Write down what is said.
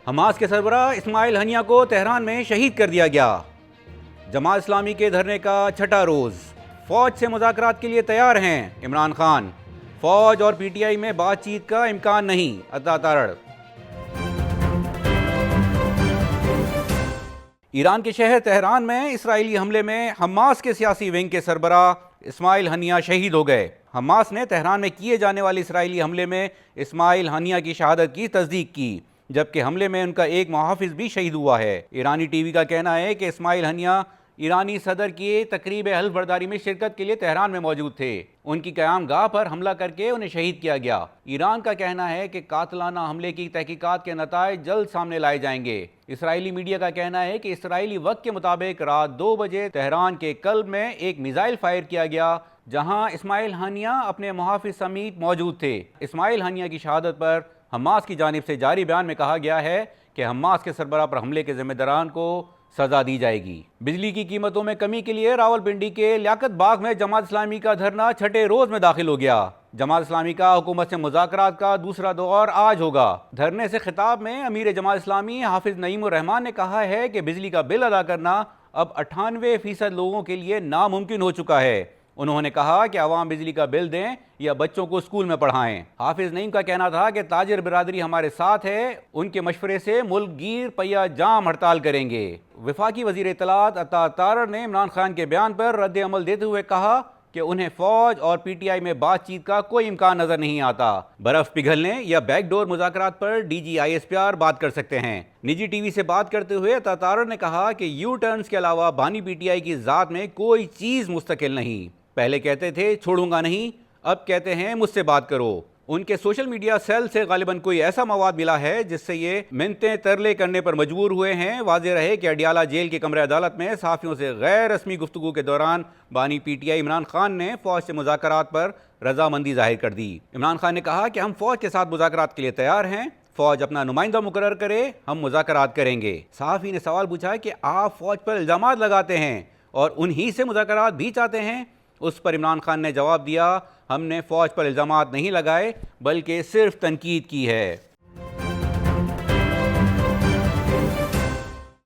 Hamas के सरबराह Ismail Haniyeh को Tehran में शहीद कर दिया गया। जमात इस्लामी के धरने का छठा रोज। फौज से मुज़ाकरात के लिए तैयार हैं इमरान खान। फौज और पीटीआई में बातचीत का इम्कान नहीं, अता तारड़। ईरान के शहर तेहरान में इसराइली हमले में हमास के सियासी विंग के सरबराह इस्माइल हनिया शहीद हो गए। हमास ने तेहरान में किए जाने वाले इसराइली हमले में इस्माइल हनिया की शहादत की तस्दीक की, जबकि हमले में उनका एक मुहाफिज भी शहीद हुआ है। ईरानी टीवी का कहना है कि इस्माइल हनिया ईरानी सदर की तकरीब हल्फ बर्दारी में शिरकत के लिए तेहरान में मौजूद थे। उनकी क़याम गाह पर हमला करके उन्हें शहीद किया गया। ईरान का कहना है कि कातलाना हमले की तहकीकात के नताइज जल्द सामने लाए जाएंगे। इसराइली मीडिया का कहना है कि इसराइली वक्त के मुताबिक रात 2 बजे तेहरान के कल्ब में एक मिसाइल फायर किया गया, जहां इस्माइल हनिया अपने मुहाफिज समीत मौजूद थे। इस्माइल हनिया की शहादत पर हमास की जानिब से जारी बयान में कहा गया है कि हमास के सरबराह पर हमले के जिम्मेदारान को सजा दी जाएगी। बिजली की कीमतों में कमी के लिए रावलपिंडी के लियाकत बाग में जमात इस्लामी का धरना छठे रोज में दाखिल हो गया। जमात इस्लामी का हुकूमत से मुज़ाकरात का दूसरा दौर आज होगा। धरने से खिताब में अमीर जमात इस्लामी हाफिज नईमुर रहमान ने कहा है कि बिजली का बिल अदा करना अब 98% लोगों के लिए नामुमकिन हो चुका है। उन्होंने कहा कि अवाम बिजली का बिल दें या बच्चों को स्कूल में पढ़ाएं। हाफिज नईम का कहना था कि ताजिर बिरादरी हमारे साथ है, उनके मशवरे से मुल्क गिर पहिया जाम हड़ताल करेंगे। वफाकी वजीर इत्तलात अता तारड़ ने इमरान खान के बयान पर रद्द अमल देते हुए कहा कि उन्हें फौज और पीटीआई में बातचीत का कोई इम्कान नजर नहीं आता। बर्फ पिघलने या बैकडोर मुज़ाकरात पर DGISPR बात कर सकते हैं। निजी टीवी से बात करते हुए अता तारड़ ने कहा कि यू टर्न्स के अलावा बानी पीटीआई की जात में कोई चीज मुस्तकिल नहीं। पहले कहते थे छोड़ूंगा नहीं, अब कहते हैं मुझसे बात करो। उनके सोशल मीडिया सेल से गालिबन कोई ऐसा मवाद मिला है जिससे ये मिन्नतें तरले करने पर मजबूर हुए हैं। वाज़ेह रहे कि अडियाला जेल के कमरे अदालत में सहाफ़ियों से गैर रस्मी गुफ्तगू के दौरान बानी पीटीआई इमरान खान ने फौज से मुज़ाकरात पर रजामंदी जाहिर कर दी। इमरान खान ने कहा कि हम फौज के साथ मुज़ाकरात के लिए तैयार हैं, फौज अपना नुमाइंदा मुकर्रर करे, हम मुज़ाकरात करेंगे। सहाफ़ी ने सवाल पूछा कि आप फौज पर इल्ज़ामात लगाते हैं और उन्हीं से मुज़ाकरात भी चाहते हैं। उस पर इमरान खान ने जवाब दिया, हमने फौज पर इल्ज़ामात नहीं लगाए बल्कि सिर्फ तनकीद की है।